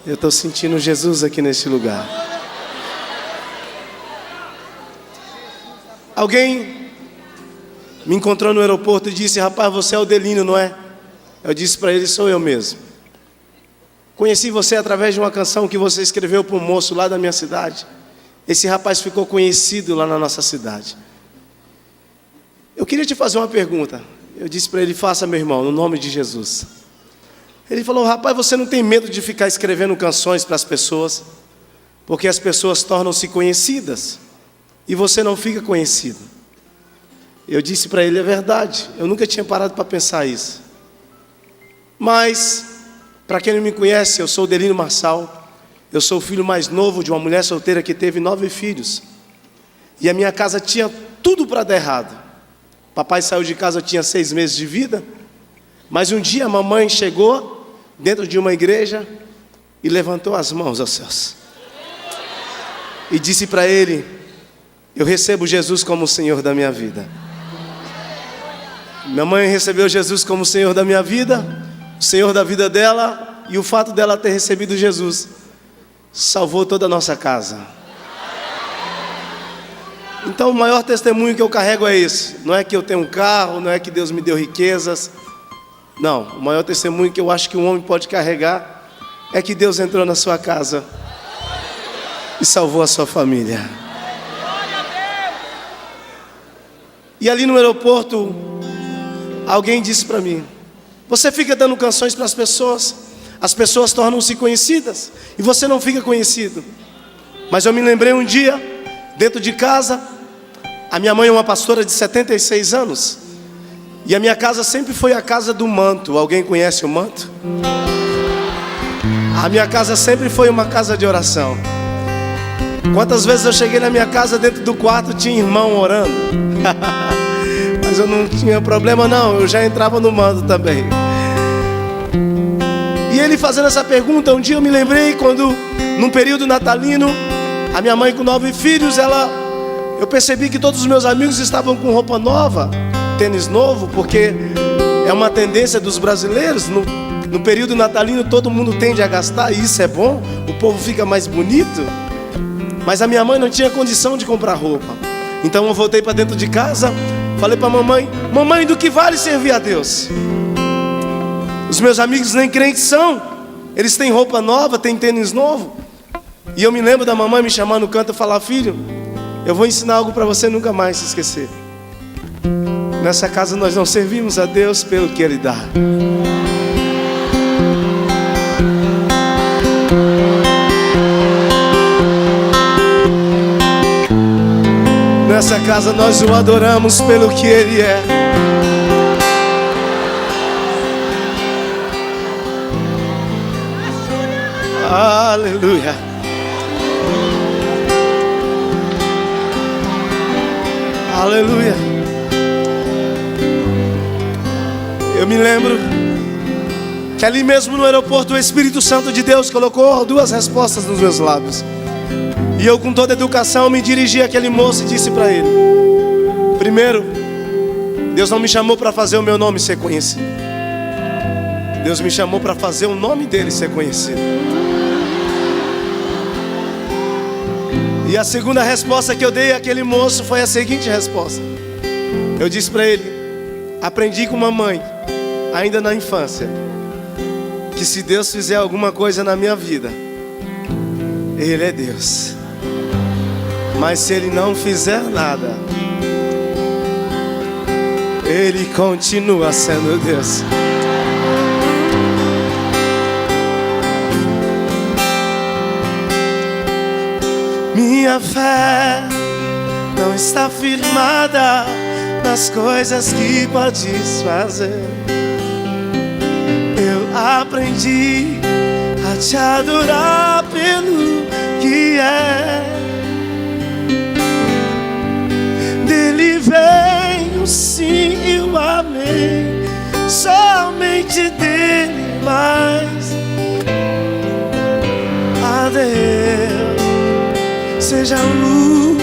Eu estou sentindo Jesus aqui nesse lugar. Alguém me encontrou no aeroporto e disse: rapaz, você é o Delino, não é? Eu disse para ele: sou eu mesmo. Conheci você através de uma canção que você escreveu para um moço lá da minha cidade. Esse rapaz ficou conhecido lá na nossa cidade. Eu queria te fazer uma pergunta. Eu disse para ele: faça, meu irmão, no nome de Jesus. Ele falou: rapaz, você não tem medo de ficar escrevendo canções para as pessoas? Porque as pessoas tornam-se conhecidas e você não fica conhecido. Eu disse para ele: é verdade, eu nunca tinha parado para pensar isso. Mas, para quem não me conhece, eu sou o Delino Marçal. Eu sou o filho mais novo de uma mulher solteira que teve 9 filhos. E a minha casa tinha tudo para dar errado. Papai saiu de casa, eu tinha 6 meses de vida. Mas um dia a mamãe chegou dentro de uma igreja e levantou as mãos aos céus. E disse para ele: eu recebo Jesus como o Senhor da minha vida. Minha mãe recebeu Jesus como o Senhor da minha vida, o Senhor da vida dela, e o fato dela ter recebido Jesus salvou toda a nossa casa. Então o maior testemunho que eu carrego é esse. Não é que eu tenho um carro, não é que Deus me deu riquezas. Não, o maior testemunho que eu acho que um homem pode carregar é que Deus entrou na sua casa e salvou a sua família. E ali no aeroporto, alguém disse para mim: você fica dando canções para as pessoas tornam-se conhecidas e você não fica conhecido. Mas eu me lembrei um dia, dentro de casa, a minha mãe é uma pastora de 76 anos, e a minha casa sempre foi a casa do manto. Alguém conhece o manto? A minha casa sempre foi uma casa de oração. Quantas vezes eu cheguei na minha casa, dentro do quarto tinha irmão orando. Mas eu não tinha problema não, eu já entrava no manto também. E ele fazendo essa pergunta, um dia eu me lembrei quando, num período natalino, a minha mãe com 9 filhos, eu percebi que todos os meus amigos estavam com roupa nova, tênis novo, porque é uma tendência dos brasileiros. No período natalino todo mundo tende a gastar, e isso é bom, o povo fica mais bonito. Mas a minha mãe não tinha condição de comprar roupa. Então eu voltei para dentro de casa, falei para a mamãe: mamãe, do que vale servir a Deus? Os meus amigos nem crentes são, eles têm roupa nova, têm tênis novo. E eu me lembro da mamãe me chamar no canto e falar: filho, eu vou ensinar algo para você nunca mais se esquecer. Nessa casa nós não servimos a Deus pelo que Ele dá. Nessa casa nós o adoramos pelo que Ele é. Aleluia. Aleluia. Eu me lembro que ali mesmo no aeroporto o Espírito Santo de Deus colocou 2 respostas nos meus lábios. E eu, com toda a educação, me dirigi àquele moço e disse para ele: primeiro, Deus não me chamou para fazer o meu nome ser conhecido. Deus me chamou para fazer o nome dele ser conhecido. E a segunda resposta que eu dei àquele moço foi a seguinte resposta. Eu disse para ele: aprendi com mamãe, ainda na infância, que se Deus fizer alguma coisa na minha vida, Ele é Deus. Mas se Ele não fizer nada, Ele continua sendo Deus. Minha fé não está firmada nas coisas que podes fazer. Eu aprendi a te adorar pelo que é. Dele vem o sim e o amém, somente dele, mas a Deus seja o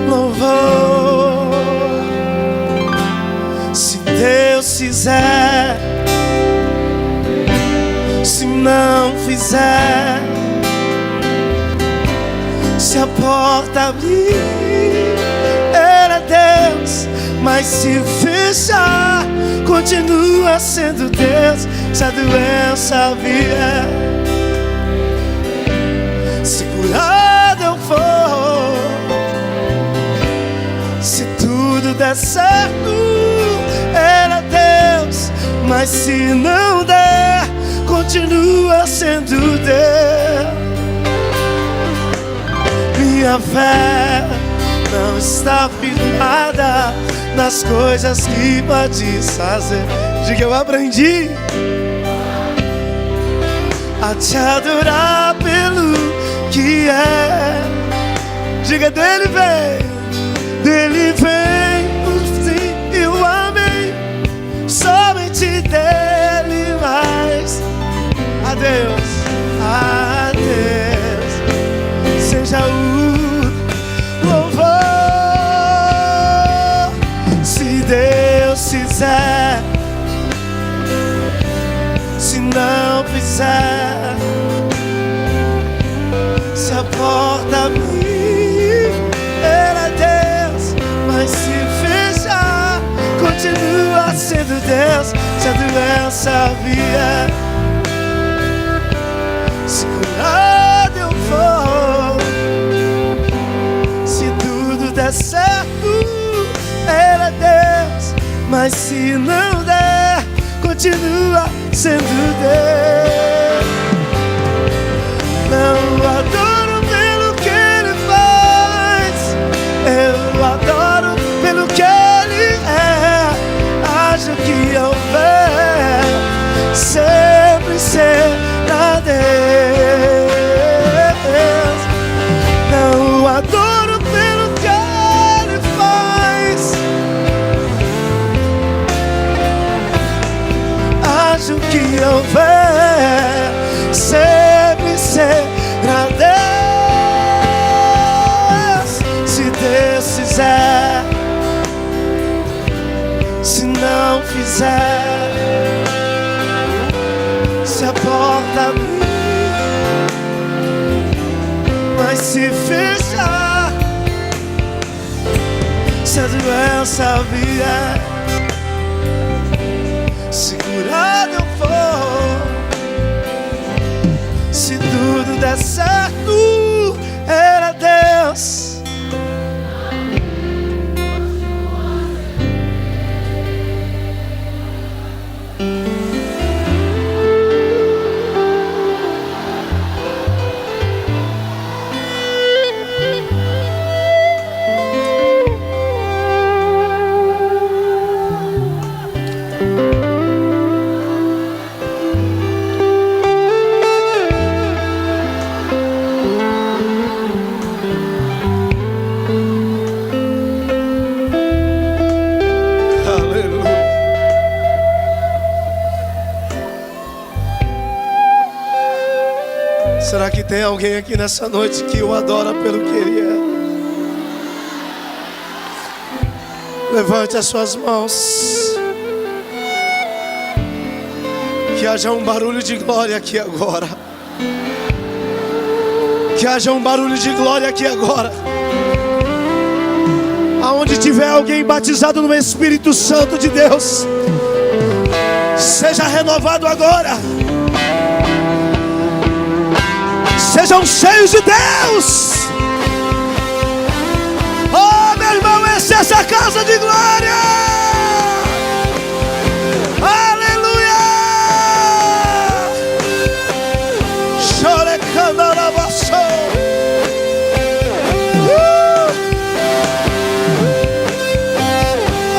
louvor. Se Deus fizer, se não fizer, se a porta abrir, era Deus, mas se fechar, continua sendo Deus. Se a doença vier, se curado eu for, se tudo der certo, era Deus, mas se não der, continua sendo Deus. Minha fé não está firmada nas coisas que podes fazer. Diga, eu aprendi a te adorar pelo que é. Diga, dele vem o sim e o amém, somente dele mais. A Deus seja o louvor. Se Deus fizer, se não fizer, se a porta abrir, era Deus, mas se fechar, continua sendo Deus. Se a doença vier, se curado eu for, se tudo der certo, era Deus, mas se não der, continua sendo Deus. Não adoro pelo que Ele faz, eu adoro pelo que Ele é. Acho que houver, sempre será Deus. Não adoro pelo que Ele faz, acho que houver, sempre será Deus. Se Deus fizer, se não fizer, se a porta abrir, mas se fechar, se a doença vier, se curado eu for, se tudo der certo, era Deus. Será que tem alguém aqui nessa noite que o adora pelo que Ele é? Levante as suas mãos. Que haja um barulho de glória aqui agora. Que haja um barulho de glória aqui agora. Aonde tiver alguém batizado no Espírito Santo de Deus, seja renovado agora. Sejam cheios de Deus. Oh, meu irmão, essa é essa casa de glória. Aleluia. Chore canarabaço.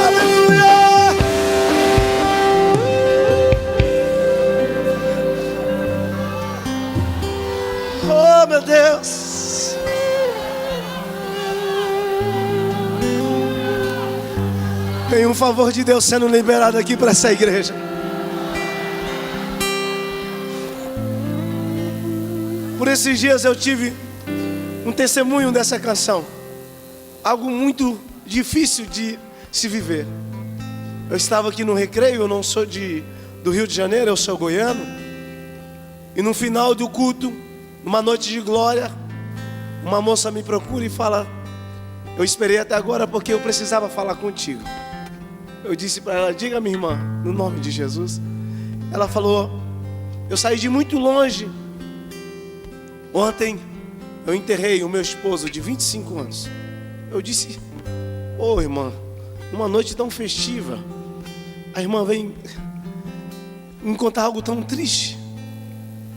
Aleluia. Oh, meu Deus. Tem um favor de Deus sendo liberado aqui para essa igreja. Por esses dias eu tive um testemunho dessa canção. Algo muito difícil de se viver. Eu estava aqui no Recreio, eu não sou do Rio de Janeiro, eu sou goiano. E no final do culto, numa noite de glória, uma moça me procura e fala: eu esperei até agora porque eu precisava falar contigo. Eu disse para ela: diga, minha irmã, no nome de Jesus. Ela falou: eu saí de muito longe. Ontem eu enterrei o meu esposo de 25 anos. Eu disse: ô irmã, uma noite tão festiva, a irmã vem me contar algo tão triste.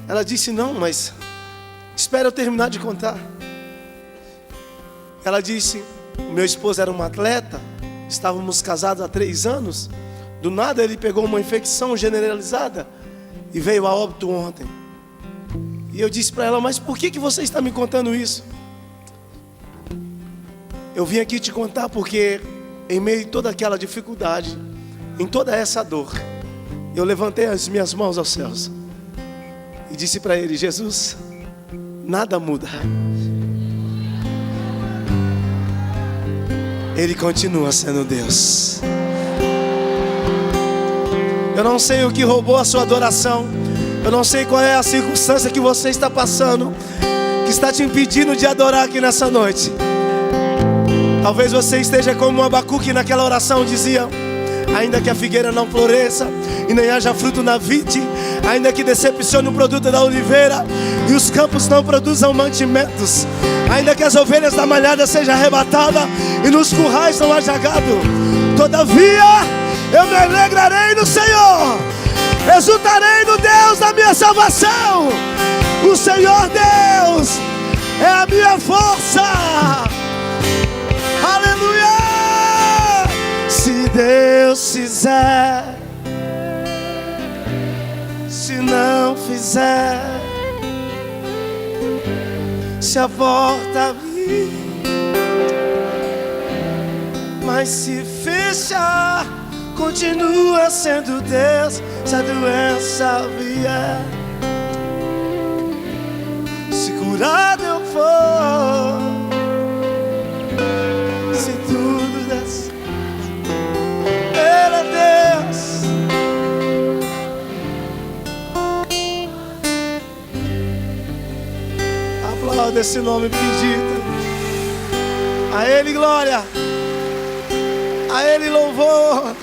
Ela disse: não, mas espera eu terminar de contar. Ela disse: o meu esposo era um atleta, estávamos casados há 3 anos. Do nada ele pegou uma infecção generalizada e veio a óbito ontem. E eu disse para ela: mas por que você está me contando isso? Eu vim aqui te contar porque em meio a toda aquela dificuldade, em toda essa dor, eu levantei as minhas mãos aos céus e disse para ele: Jesus, nada muda. Ele continua sendo Deus. Eu não sei o que roubou a sua adoração. Eu não sei qual é a circunstância que você está passando, que está te impedindo de adorar aqui nessa noite. Talvez você esteja como Abacuque naquela oração, dizia: ainda que a figueira não floresça e nem haja fruto na vide, ainda que decepcione o produto da oliveira e os campos não produzam mantimentos, ainda que as ovelhas da malhada sejam arrebatadas e nos currais não haja gado, todavia eu me alegrarei no Senhor, exultarei no Deus da minha salvação. O Senhor Deus é a minha força. Aleluia! Se Deus fizer, se não fizer, se a porta abrir, mas se fechar, continua sendo Deus. Se a doença vier, se curado eu for, se tudo der certo, Ele é Deus. Aplauda esse nome bendito. A Ele glória, a Ele louvor.